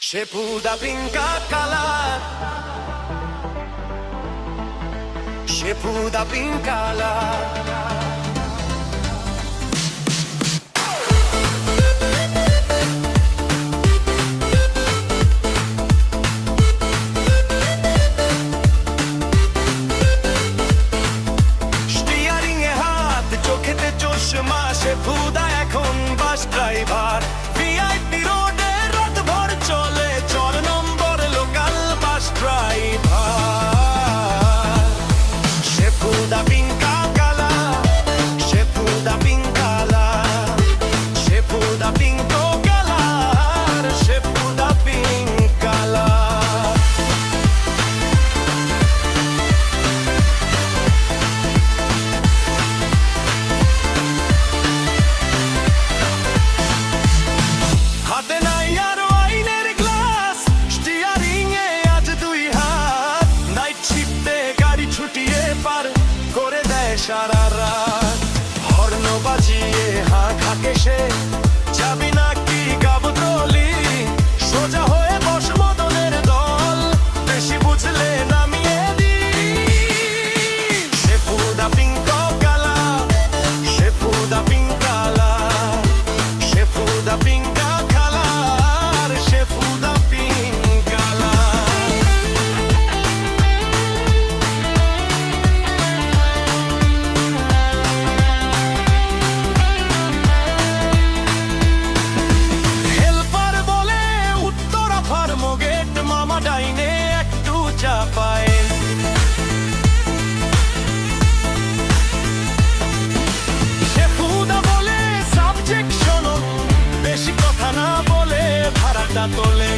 Shepu da pinka kala, Shepu da pinkala. Shepu-da এখন bus driver VIP রোডে রাতভর চলে 4 number local bus driver Shepu-da pinka kala, Shepu-da pinkala, Shepu-da pinko kala, Shepu-da pinkala. হাতে নাই আর ওয়াইনের glass, steering এ আজ 2 হাত, night শিফটে গাড়ি ছুটিয়ে পার করে দেয় সারা রাত। হর্ন বাজিয়ে হাঁকে সে, যাবি নাকি গাবতলি, সোজা হয়ে বস মদনের দল, বেশি বুঝলে নামিয়ে দি। Shepu-da pinko kala, Shepu-da pinkala, Shepu-da pinka kala, Shepu-da pinkala. Helper বলে উত্তরা ফার্মগেট, মামা ডাইনে একটু চাপায়। Shepu-da বলে সাবজেক্ট শোনো, বেশি কথা না বলে ভাড়াটা তোলে।